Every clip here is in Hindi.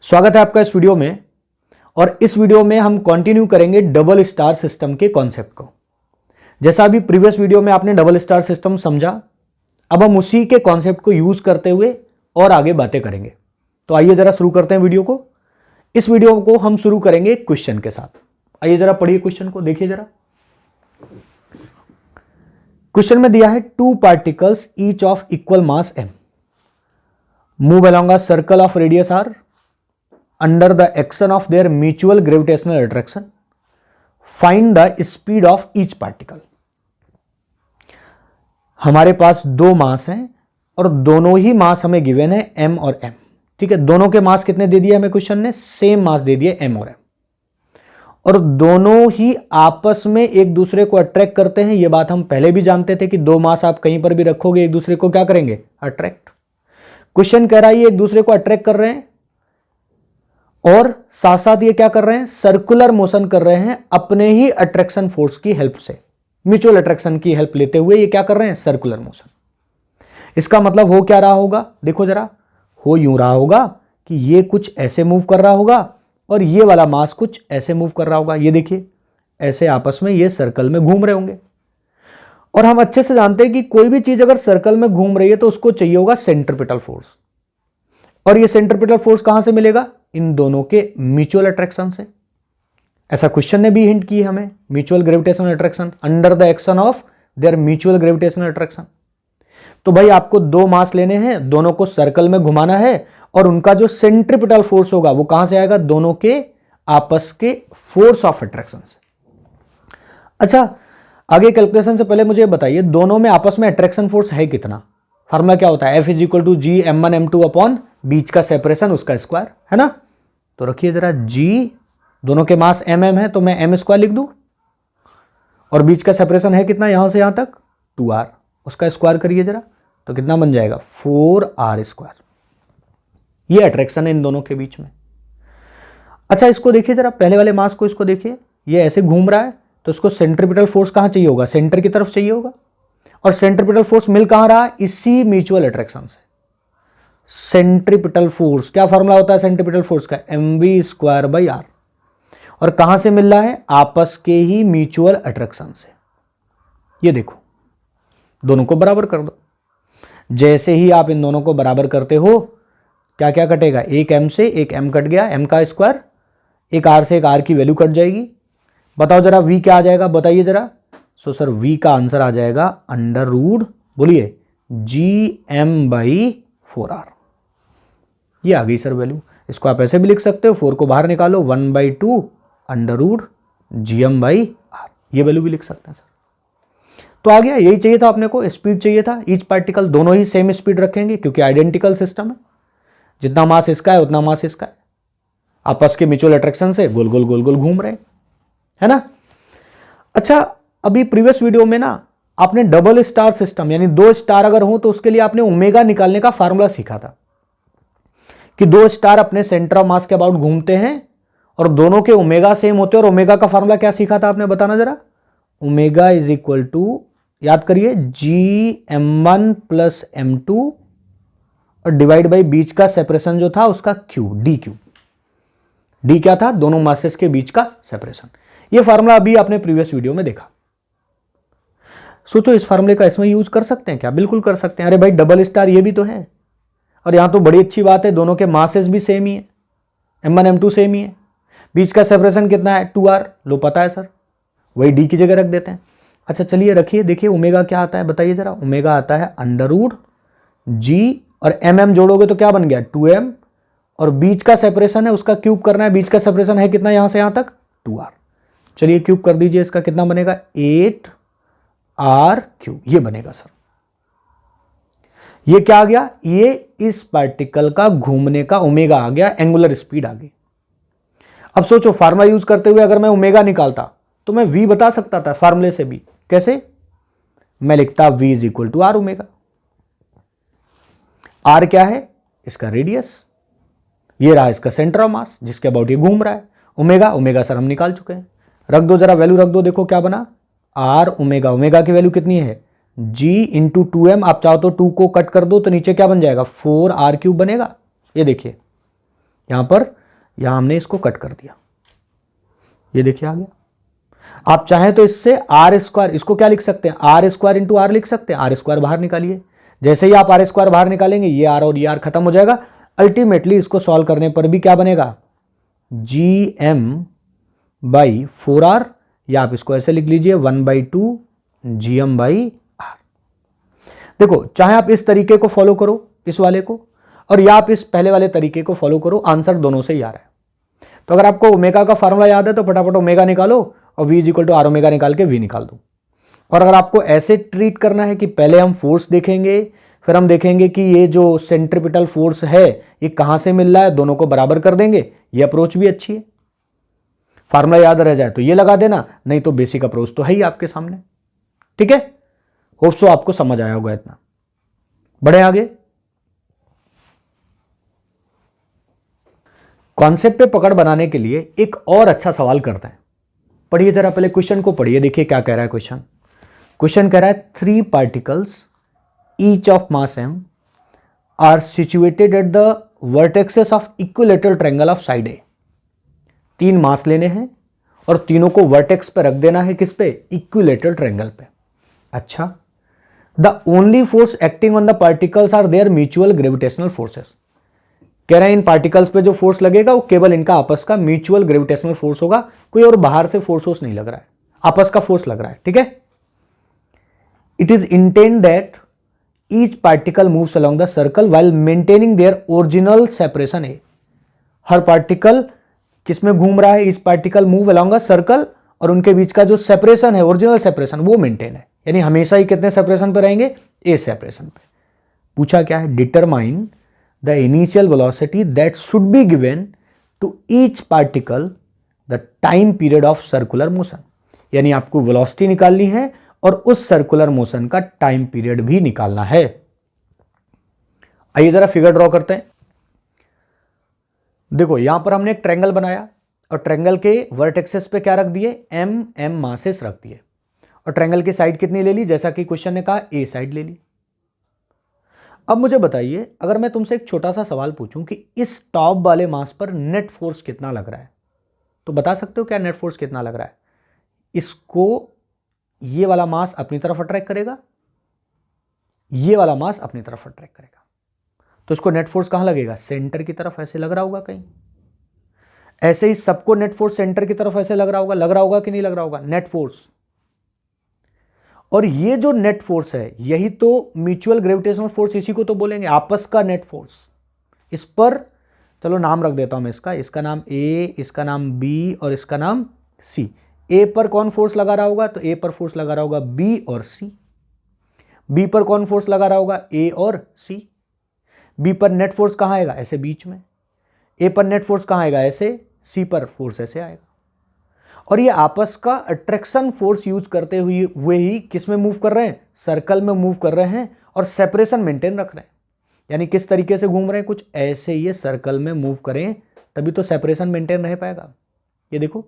स्वागत है आपका इस वीडियो में। और इस वीडियो में हम कंटिन्यू करेंगे डबल स्टार सिस्टम के कॉन्सेप्ट को। जैसा अभी प्रीवियस वीडियो में आपने डबल स्टार सिस्टम समझा, अब हम उसी के कॉन्सेप्ट को यूज करते हुए और आगे बातें करेंगे। तो आइए जरा शुरू करते हैं वीडियो को। इस वीडियो को हम शुरू करेंगे क्वेश्चन के साथ। आइए जरा पढ़िए क्वेश्चन को, देखिए जरा। क्वेश्चन में दिया है two particles each of equal mass m move along a circle of radius r under the action of their mutual gravitational attraction. Find the speed of each particle. हमारे पास दो मास हैं और दोनों ही मास हमें गिवन है m और m। ठीक है, दोनों के मास कितने दे दिए हमें क्वेश्चन ने? सेम मास दे दिए m और m, और दोनों ही आपस में एक दूसरे को अट्रैक्ट करते हैं। यह बात हम पहले भी जानते थे कि दो मास आप कहीं पर भी रखोगे एक दूसरे को क्या करेंगे? अट्रैक्ट। क्वेश्चन कह रहा है ये एक दूसरे को अट्रैक्ट कर रहे हैं और साथ साथ ये क्या कर रहे हैं? सर्कुलर मोशन कर रहे हैं अपने ही अट्रैक्शन फोर्स की हेल्प से, म्यूचुअल अट्रैक्शन की हेल्प लेते हुए ये क्या कर रहे हैं? Circular motion. इसका मतलब हो क्या रहा होगा? देखो जरा, हो यूं रहा होगा कि ये कुछ ऐसे मूव कर रहा होगा और ये वाला मास कुछ ऐसे मूव कर रहा होगा। ये देखिए, ऐसे आपस में ये सर्कल में घूम रहे होंगे। और हम अच्छे से जानते हैं कि कोई भी चीज अगर सर्कल में घूम रही है तो उसको चाहिए होगा सेंट्रीपिटल फोर्स। और ये सेंट्रीपिटल फोर्स कहां से मिलेगा? इन दोनों के म्यूचुअल अट्रैक्शन से। ऐसा क्वेश्चन ने भी हिंट की हमें, mutual gravitational attraction under the action of their mutual gravitational attraction. तो भाई आपको दो मास लेने हैं, दोनों को सर्कल में घुमाना है और उनका जो सेंट्रीपिटल फोर्स होगा वो कहां से आएगा? दोनों के आपस के फोर्स ऑफ अट्रैक्शन से। अच्छा, आगे कैलकुलेशन से पहले मुझे बताइए दोनों में आपस में अट्रैक्शन फोर्स है कितना? फार्मूला क्या होता है? F = G m1 m2 upon बीच का सेपरेशन उसका स्क्वायर, है ना? तो रखिए जरा, G दोनों के मास mm है तो मैं m स्क्वायर लिख दूं, और बीच का सेपरेशन है कितना? यहां से यहां तक 2r, उसका स्क्वायर करिए जरा, तो कितना बन जाएगा? 4r square. ये अट्रैक्शन है इन दोनों के बीच में। अच्छा, इसको देखिए जरा, पहले वाले मास को, इसको देखिए, ये ऐसे घूम रहा है तो उसको सेंट्रीपिटल फोर्स कहां चाहिए होगा? सेंटर की तरफ चाहिए होगा। और सेंट्रीपिटल फोर्स मिल कहां रहा? इसी म्यूचुअल अट्रैक्शन से। सेंट्रीपिटल फोर्स, क्या फॉर्मूला होता है सेंट्रीपिटल फोर्स का? mv²/r। और कहां से मिल रहा है? आपस के ही म्यूचुअल अट्रैक्शन से। ये देखो, दोनों को बराबर कर दो। जैसे ही आप इन दोनों को बराबर करते हो, क्या क्या कटेगा? एक m से एक m कट गया, m का स्क्वायर, एक r से एक r की वैल्यू कट जाएगी। बताओ जरा v क्या आ जाएगा? बताइए जरा। सर v का आंसर आ जाएगा √, बोलिए, Gm/4r। ये आ गई सर वैल्यू। इसको आप ऐसे भी लिख सकते हो, 4 को बाहर निकालो, 1/2 √Gm/r, ये वैल्यू भी लिख सकते हैं सर। तो आ गया, यही चाहिए था अपने को, स्पीड चाहिए था। ईच पार्टिकल, दोनों ही सेम स्पीड रखेंगे क्योंकि आइडेंटिकल सिस्टम है। जितना मास इसका है उतना मास इसका है, आपस के म्यूचुअल अट्रैक्शन से गोल गोल गोल गोल घूम रहे हैं, है ना? अच्छा, अभी प्रीवियस वीडियो में ना आपने डबल स्टार सिस्टम, यानी दो स्टार अगर हो तो उसके लिए आपने ओमेगा निकालने का फार्मूला सीखा था कि दो स्टार अपने सेंटर ऑफ मास के अबाउट घूमते हैं और दोनों के ओमेगा सेम होते हैं। और ओमेगा का फार्मूला क्या सीखा था आपने? बताना जरा। ओमेगा = याद करिए, Gm1 + m2 और डिवाइड बाई बीच का सेपरेशन जो था उसका क्यूब, d3। d क्या था? दोनों मासेस के बीच का सेपरेशन। ये फार्मूला अभी आपने प्रीवियस वीडियो में देखा। सोचो, इस फार्मूले का इसमें यूज कर सकते हैं क्या? बिल्कुल कर सकते हैं। अरे भाई, डबल स्टार ये भी तो है, और यहां तो बड़ी अच्छी बात है, दोनों के मासेस भी सेम ही है, m1 m2 सेम ही है। बीच का सेपरेशन कितना है? 2r, लो पता है सर, वही d की जगह रख देते हैं। अच्छा चलिए रखिए, देखिए ओमेगा क्या आता है, बताइए जरा। ओमेगा आता है √G, और mm जोड़ोगे तो क्या बन गया? 2m, और बीच का सेपरेशन है उसका क्यूब करना है। बीच का सेपरेशन है कितना? यहां से यहां तक 2r। चलिए क्यूब कर दीजिए, इसका कितना बनेगा? 8r3, ये बनेगा सर। ये क्या आ गया? ये इस पार्टिकल का घूमने का ओमेगा आ गया, एंगुलर स्पीड आ गई। अब सोचो, फार्मूला यूज करते हुए अगर मैं ओमेगा निकालता तो मैं v बता सकता था फार्मूले से भी। कैसे? मैं लिखता v = r ओमेगा। r क्या है? इसका रेडियस, ये रहा इसका सेंटर ऑफ मास जिसके अबाउट ये घूम रहा है। ओमेगा सर हम निकाल चुके हैं, रख दो जरा, वैल्यू रख दो। देखो क्या बना? r ओमेगा, ओमेगा की वैल्यू कितनी है? G × 2m। आप चाहो तो 2 को कट कर दो तो नीचे क्या बन जाएगा? 4r³ बनेगा। ये देखिए, यहां हमने इसको कट कर दिया, ये देखिए आ गया। आप चाहें तो इससे आर स्क्वायर, इसको क्या लिख सकते हैं, आर स्क्वायर इंटू आर लिख सकते हैं, आर स्क्वायर बाहर निकालिए। जैसे ही आप आर स्क्वायर बाहर निकालेंगे ये आर और ये आर खत्म हो जाएगा। अल्टीमेटली इसको सॉल्व करने पर भी क्या बनेगा, जी एम बाई 4r, या आप इसको ऐसे लिख लीजिए 1/2 जी एम बाई आर। देखो चाहे आप इस तरीके को फॉलो करो इस वाले को, और या आप इस पहले वाले तरीके को फॉलो करो, आंसर दोनों से ही आ रहा है। तो अगर आपको ओमेगा का फार्मूला याद है तो फटाफट ओमेगा निकालो और v equal to R omega निकाल के v निकाल दो। और अगर आपको ऐसे ट्रीट करना है कि पहले हम फोर्स देखेंगे, फिर हम देखेंगे कि ये जो सेंट्रीपिटल फोर्स है ये कहां से मिल रहा है, दोनों को बराबर कर देंगे, ये अप्रोच भी अच्छी है। फार्मूला याद रह जाए तो ये लगा देना, नहीं तो बेसिक अप्रोच तो है ही आपके सामने। ठीक है, होप सो आपको समझ आया होगा इतना। बढ़े आगे, कॉन्सेप्ट पे पकड़ बनाने के लिए एक और अच्छा सवाल करते हैं। पढ़िए जरा पहले क्वेश्चन को पढ़िए, देखिए क्या कह रहा है क्वेश्चन। क्वेश्चन कह रहा है 3 particles each of mass m are situated at the vertexes of equilateral triangle of side a. 3 mass लेने हैं और तीनों को वर्टेक्स पे रख देना है, किस पे, इक्विलेटरल ट्रायंगल पे। अच्छा, the only force acting on the particles are their mutual gravitational forces. कह रहे हैं इन पार्टिकल्स पे जो फोर्स लगेगा वो केवल इनका आपस का म्यूचुअल ग्रेविटेशनल फोर्स होगा, कोई और बाहर से फोर्स नहीं लग रहा है, आपस का फोर्स लग रहा है। ठीक है, it is intend that each particle moves along the circle while maintaining their original separation A. Her particle किसमें घूम रहा है, each particle move along a circle, और उनके बीच का जो सेपरेशन है, ओरिजिनल सेपरेशन, वो मेंटेन है, यानी हमेशा ही कितने सेपरेशन पे रहेंगे, ए सेपरेशन पे। पूछा क्या है, determine the initial velocity that should be given to each particle the time period of circular motion। यानी आपको वेलोसिटी निकालनी है और उस सर्कुलर मोशन का टाइम पीरियड भी निकालना है। आइए जरा फिगर ड्रॉ करते हैं। देखो यहां पर हमने एक ट्रायंगल बनाया और ट्रायंगल के वर्टेक्सेस पे क्या रख दिए, m मासेस रख दिए, और ट्रायंगल की साइड कितनी ले ली, जैसा कि क्वेश्चन ने कहा ए साइड ले ली। अब मुझे बताइए, अगर मैं तुमसे एक छोटा सा सवाल पूछूं कि इस टॉप वाले मास पर नेट फोर्स कितना लग रहा है, तो बता सकते हो क्या नेट फोर्स कितना लग रहा है। इसको ये वाला मास अपनी तरफ अट्रैक्ट करेगा, ये वाला मास अपनी तरफ अट्रैक्ट करेगा, तो इसको नेट फोर्स कहां लगेगा, सेंटर की तरफ ऐसे लग रहा होगा कहीं। ऐसे ही सबको नेट फोर्स सेंटर की तरफ ऐसे लग रहा होगा कि नहीं लग रहा होगा, नेट फोर्स। और ये जो नेट फोर्स है यही तो म्यूचुअल ग्रेविटेशनल फोर्स, इसी को तो बोलेंगे आपस का नेट फोर्स। इस पर चलो नाम रख देता हूं मैं इसका नाम ए, इसका नाम बी और इसका नाम सी। ए पर कौन फोर्स लगा रहा होगा, तो ए पर फोर्स लगा रहा होगा बी और सी। बी पर कौन फोर्स लगा रहा होगा, ए और सी। बी पर नेट फोर्स कहां आएगा, ऐसे बीच में। ए पर नेट फोर्स कहां आएगा, ऐसे। सी पर फोर्स ऐसे आएगा। और ये आपस का अट्रैक्शन फोर्स यूज करते हुए ही किस में मूव कर रहे हैं, सर्कल में मूव कर रहे हैं और सेपरेशन मेंटेन रख रहे हैं। यानी किस तरीके से घूम रहे हैं, कुछ ऐसे ये सर्कल में मूव करें तभी तो सेपरेशन मेंटेन रह पाएगा। ये देखो,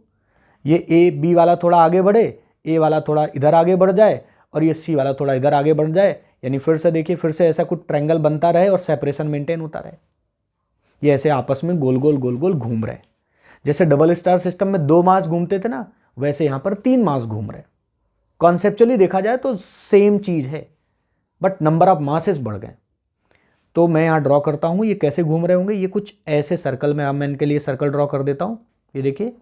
ये ए बी वाला थोड़ा आगे बढ़े, ए वाला थोड़ा इधर आगे बढ़ जाए और ये सी वाला थोड़ा इधर आगे बढ़ जाए, यानी फिर से देखिए, फिर से ऐसा कुछ ट्रायंगल बनता रहे और सेपरेशन मेंटेन होता रहे। ये ऐसे आपस में गोल गोल घूम रहे हैं। जैसे डबल स्टार सिस्टम में 2 मास घूमते थे ना, वैसे यहां पर 3 मास घूम रहे। कॉन्सेप्चुअली देखा जाए तो सेम चीज है, बट नंबर ऑफ मासेस बढ़ गए। तो मैं यहां ड्रॉ करता हूं, ये कैसे घूम रहे होंगे, ये कुछ ऐसे सर्कल में, अब मैं इनके लिए सर्कल ड्रॉ कर देता हूं। ये देखिए,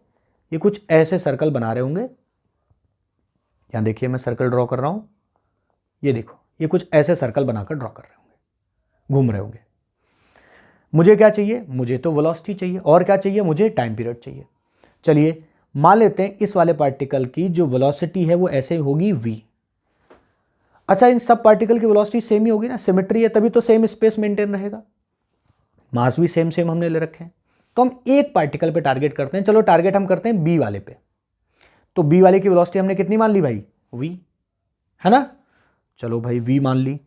ये कुछ ऐसे सर्कल बना रहे होंगे। यहां देखिए मैं सर्कल ड्रॉ कर रहा हूं, ये देखो, ये कुछ ऐसे सर्कल बनाकर ड्रॉ कर रहे होंगे, घूम रहे होंगे। मुझे क्या चाहिए, मुझे तो वेलोसिटी चाहिए, और क्या चाहिए, मुझे टाइम पीरियड चाहिए। चलिए मान लेते हैं इस वाले पार्टिकल की जो वेलोसिटी है वो ऐसे होगी v। अच्छा, इन सब पार्टिकल की वेलोसिटी सेम ही होगी ना, सिमेट्री है, तभी तो सेम स्पेस मेंटेन रहेगा। मास भी सेम हमने ले रखे हैं। तो हम एक पार्टिकल पे टारगेट करते हैं। चलो टारगेट हम करते हैं बी वाले पे। तो बी वाले की वेलोसिटी हमने कितनी मान ली भाई, v, है ना। चलो भाई v मान ली।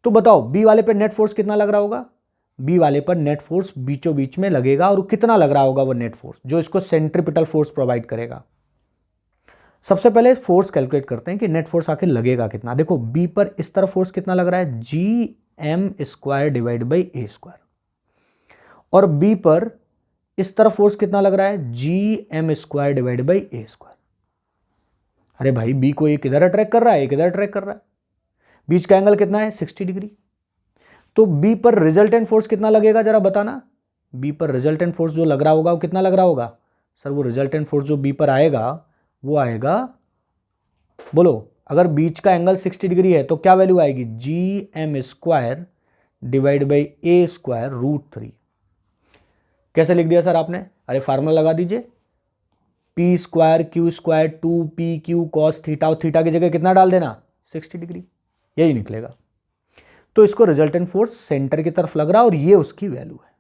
तो बताओ बी वाले पे नेट फोर्स कितना लग रहा होगा, बी वाले पर नेट फोर्स बीचों बीच में लगेगा, और कितना लग रहा होगा वो नेट फोर्स जो इसको सेंट्रीपिटल फोर्स प्रोवाइड करेगा। सबसे पहले फोर्स कैलकुलेट करते हैं कि नेट फोर्स आखिर लगेगा कितना। देखो बी पर इस तरफ फोर्स कितना लग रहा है, G M square divide by A square, और बी पर इस तरफ फोर्स कितना लग रहा है, G M square divide by A square. अरे भाई बी को एक इधर अट्रैक्ट कर रहा है, एक इधर अट्रैक्ट कर रहा है, बीच का एंगल कितना है 60 डिग्री। तो बी पर रिजल्टेंट फोर्स कितना लगेगा जरा बताना। बी पर रिजल्टेंट फोर्स जो लग रहा होगा वो कितना लग रहा होगा सर, वो रिजल्टेंट फोर्स जो बी पर आएगा वो आएगा, बोलो, अगर बीच का एंगल 60 डिग्री है तो क्या वैल्यू आएगी, G M square divide by A square √3। कैसे लिख दिया सर आपने, अरे फार्मूला लगा दीजिए, P square Q square 2p Q cos theta, और थीटा की जगह कितना डाल देना 60 डिग्री, यही निकलेगा। तो इसको रिजल्टेंट फोर्स सेंटर की तरफ लग रहा है और ये उसकी वैल्यू है,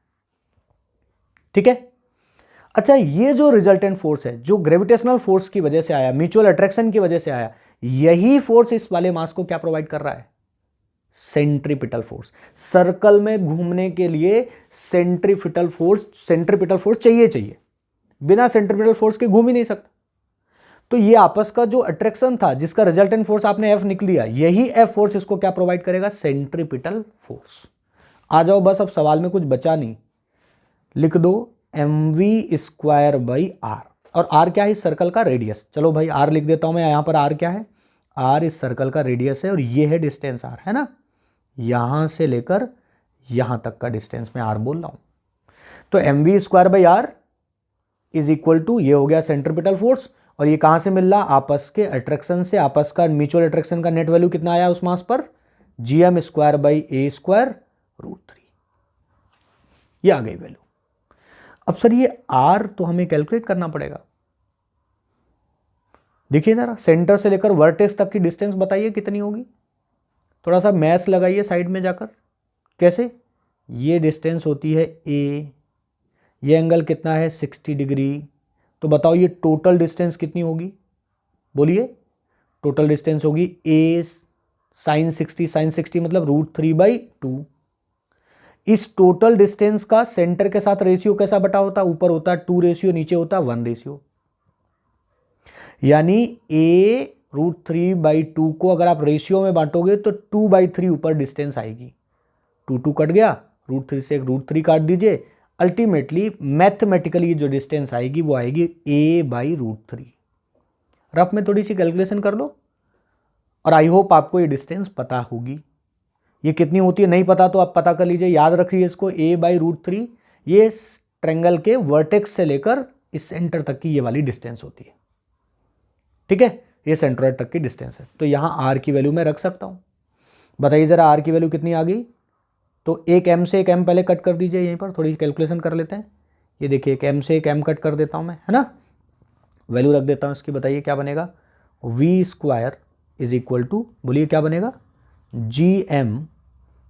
ठीक है। अच्छा, ये जो रिजल्टेंट फोर्स है जो ग्रेविटेशनल फोर्स की वजह से आया, म्यूचुअल अट्रैक्शन की वजह से आया, यही फोर्स इस वाले मास को क्या प्रोवाइड कर रहा है, सेंट्रीपिटल फोर्स। सर्कल में घूमने के लिए सेंट्रीपिटल फोर्स चाहिए, बिना सेंट्रीपिटल फोर्स के घूम ही नहीं सकता। तो ये आपस का जो अट्रैक्शन था जिसका रिजल्टेंट फोर्स आपने एफ निकल लिया, यही एफ फोर्स इसको क्या प्रोवाइड करेगा, सेंट्रीपिटल फोर्स। आ जाओ बस, अब सवाल में कुछ बचा नहीं, लिख दो mv स्क्वायर बाई आर, और आर क्या है, इस सर्कल का रेडियस। चलो भाई आर लिख देता हूं मैं, यहां पर आर क्या है, आर इस सर्कल का रेडियस है और ये है डिस्टेंस आर, है ना, यहां से लेकर यहां तक का डिस्टेंस मैं आर बोल रहा हूं। तो mv square by R is equal to, ये हो गया सेंट्रीपिटल फोर्स, और ये कहां से मिल रहा, आपस के अट्रैक्शन से, आपस का म्यूचुअल अट्रैक्शन का नेट वैल्यू कितना आया उस मास पर, gm square by A square √3, ये आ गई वैल्यू। अब सर ये r तो हमें कैलकुलेट करना पड़ेगा। देखिए जरा, सेंटर से लेकर वर्टेक्स तक की डिस्टेंस बताइए कितनी होगी, थोड़ा सा मैथ्स लगाइए साइड में जाकर। कैसे, ये डिस्टेंस होती है a, ये एंगल कितना है 60 डिग्री, तो बताओ ये टोटल डिस्टेंस कितनी होगी, बोलिए, टोटल डिस्टेंस होगी a साइन 60 मतलब √3/2। इस टोटल डिस्टेंस का सेंटर के साथ रेशियो कैसा बटा होता, ऊपर होता 2 रेशियो, नीचे होता 1 रेशियो, यानी a √3/2 को अगर आप रेशियो में बांटोगे तो 2/3 ऊपर डिस्टेंस आएगी, 2 कट गया, √3 से एक √3 काट दीजिए, अल्टीमेटली मैथमेटिकली जो डिस्टेंस आएगी वो आएगी a/√3। रफ में थोड़ी सी कैलकुलेशन कर लो, और आई होप आपको ये डिस्टेंस पता होगी। ये कितनी होती है नहीं पता तो आप पता कर लीजिए, याद रखिए इसको, a/√3 ये ट्रायंगल के वर्टेक्स से लेकर इस सेंटर तक की ये वाली डिस्टेंस होती है, ठीक है, ये सेंट्रॉइड तक की डिस्टेंस है। तो यहाँ r की वैल्यू मैं रख सकता हूँ, बताइए जरा r की वैल्यू कितनी आ गई। तो एक m से एक m पहले कट कर दीजिए, यहीं पर थोड़ी कैलकुलेशन कर लेते हैं। ये देखिए एक m से एक m कट कर देता हूँ मैं, है ना, वैल्यू रख देता हूँ इसकी, बताइए क्या बनेगा, v square is equal to, बोलिए क्या बनेगा, gm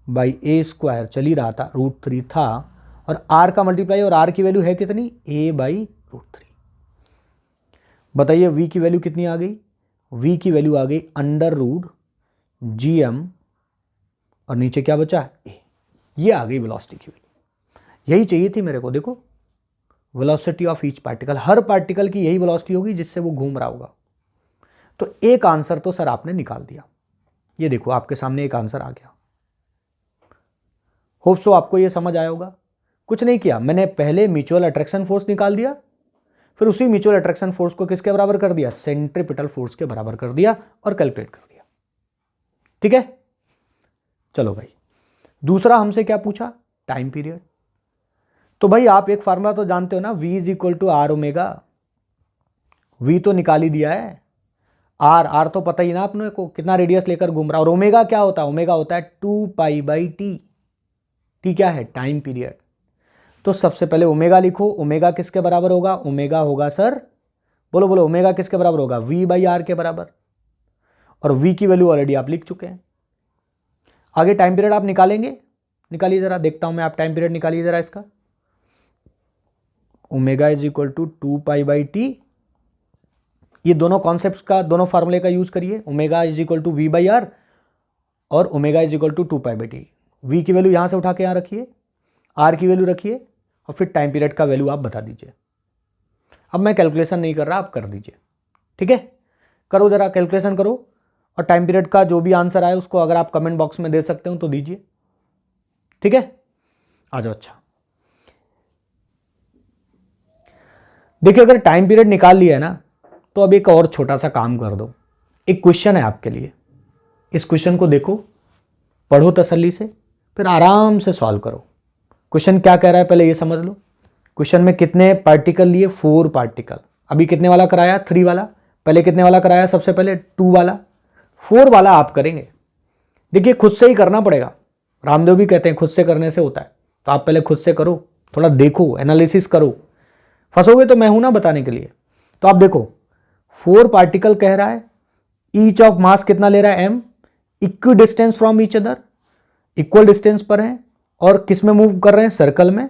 बाई ए स्क्वायर, चल ही रहा था, √3 था, और r का मल्टीप्लाई, और r की वैल्यू है कितनी, a/√3। बताइए v की वैल्यू कितनी आ गई, v की वैल्यू आ गई √gm, और नीचे क्या बचा, a, ये आ गई वेलोसिटी की वैल्यू। यही चाहिए थी मेरे को, देखो velocity of each particle, her particle की यही वेलोसिटी होगी जिससे वो घूम रहा होगा। तो एक आंसर तो सर आपने निकाल दिया, ये देखो आपके सामने एक आंसर आ गया। होप सो आपको ये समझ आया होगा। कुछ नहीं किया मैंने, पहले म्यूचुअल अट्रैक्शन फोर्स निकाल दिया, फिर उसी म्यूचुअल अट्रैक्शन फोर्स को किसके बराबर कर दिया, सेंट्रीपिटल फोर्स के बराबर कर दिया और कैलकुलेट कर दिया, ठीक है। चलो भाई, दूसरा हमसे क्या पूछा, टाइम पीरियड। तो भाई आप एक फार्मूला तो जानते हो ना, v is equal to R omega, v तो निकाल ही दिया है, r तो पता ही ना अपने को कितना रेडियस लेकर घूम रहा, और ओमेगा क्या होता है, ओमेगा होता है 2π/t, टी क्या है, टाइम पीरियड। तो सबसे पहले ओमेगा लिखो, ओमेगा किसके बराबर होगा, ओमेगा होगा सर, बोलो बोलो, ओमेगा किसके बराबर होगा, v/r के बराबर, और v की वैल्यू ऑलरेडी आप लिख चुके हैं। आगे टाइम पीरियड आप निकालेंगे, निकालिए जरा, देखता हूं मैं, आप टाइम पीरियड निकालिए जरा इसका। Omega is equal to 2π/t, ये दोनों कॉन्सेप्ट्स का, दोनों फार्मूले का यूज करिए, omega is equal to v/r और omega is equal to 2π/t। v की वैल्यू यहां से उठा के यहां रखिए, r की वैल्यू रखिए, और फिर टाइम पीरियड का वैल्यू आप बता दीजिए। अब मैं कैलकुलेशन नहीं कर रहा, आप कर दीजिए, ठीक है, करो जरा कैलकुलेशन करो, और टाइम पीरियड का जो भी आंसर आए उसको अगर आप कमेंट बॉक्स में दे सकते हो तो दीजिए, ठीक है। आ जाओ, अच्छा देखिए अगर टाइम पीरियड निकाल लिया है ना, तो अब एक और छोटा सा काम कर दो। एक क्वेश्चन है आपके लिए, इस क्वेश्चन को देखो, पढ़ो तसल्ली से, फिर आराम से सॉल्व करो। क्वेश्चन क्या कह रहा है पहले ये समझ लो। क्वेश्चन में कितने पार्टिकल लिए? 4 पार्टिकल। अभी कितने वाला कराया? 3 वाला। पहले कितने वाला कराया? सबसे पहले 2 वाला। 4 वाला आप करेंगे। देखिए खुद से ही करना पड़ेगा, रामदेव भी कहते हैं खुद से करने से होता है। तो आप पहले खुद से करो, थोड़ा देखो, एनालिसिस करो। फंसोगे तो मैं हूं ना बताने के लिए। तो आप देखो 4 पार्टिकल कह रहा है, ईच ऑफ मास कितना ले रहा है? m, equi distance from each other, equal distance पर है, और किस में मूव कर रहे हैं? सर्कल में।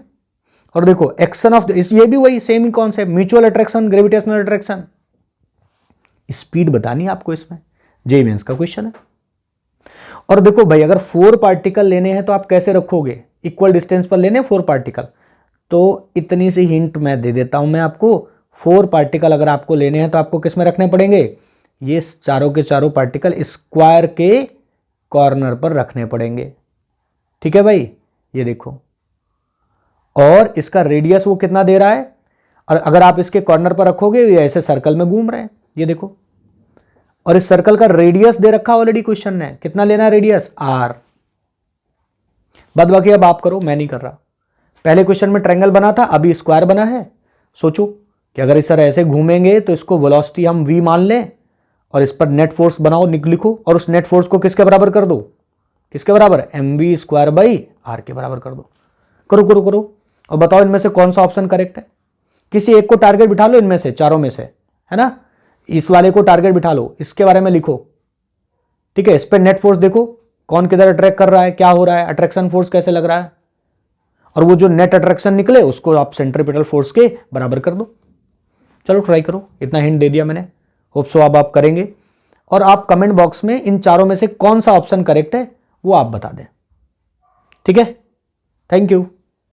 और देखो एक्शन ऑफ ये भी वही सेम ही concept, mutual attraction, gravitational attraction. Speed बतानी है आपको, इसमें जेईई मेंस का क्वेश्चन है। और देखो भाई अगर 4 पार्टिकल लेने हैं तो आप कैसे रखोगे? इक्वल डिस्टेंस पर लेने 4 पार्टिकल। तो इतनी सी हिंट मैं दे देता हूं मैं आपको। 4 पार्टिकल अगर आपको लेने हैं तो आपको किस में रखने पड़ेंगे? ये चारों के चारों पार्टिकल स्क्वायर के कॉर्नर पर रखने पड़ेंगे। ठीक है भाई, ये देखो। और इसका रेडियस वो कितना दे रहा है? और अगर आप इसके कॉर्नर पर रखोगे ये ऐसे सर्कल में घूम रहे हैं, ये देखो। और इस सर्कल का रेडियस दे रखा ऑलरेडी क्वेश्चन ने, कितना लेना है रेडियस? r। बाद बाकी अब आप करो, मैं नहीं कर रहा। पहले क्वेश्चन में ट्रायंगल बना था, अभी स्क्वायर बना है। सोचो कि अगर इस तरह ऐसे घूमेंगे तो इसको वेलोसिटी हम v मान लें, और इस पर नेट फोर्स बनाओ, लिखो, और उस नेट फोर्स को किसके बराबर कर दो? किसके बराबर? mv स्क्वायर बाई r के बराबर कर दो। करो करो करो, और बताओ इनमें से कौन सा ऑप्शन करेक्ट है? किसी एक को टारगेट बिठा लो, इनमें से चारों में से, है ना। इस वाले को टारगेट बिठा लो, इसके बारे में लिखो। ठीक है, इस पर नेट फोर्स देखो कौन किधर अट्रैक्ट कर रहा है, क्या हो रहा है, अट्रैक्शन फोर्स कैसे लग रहा है, और वो जो नेट अट्रैक्शन निकले उसको आप सेंट्रीपिटल फोर्स के बराबर कर दो। चलो ट्राई करो, इतना हिंट दे दिया मैंने, होप सो अब आप करेंगे। और आप कमेंट बॉक्स में इन चारों में से कौन सा ऑप्शन करेक्ट है वो आप बता दें। ठीक है, थैंक यू।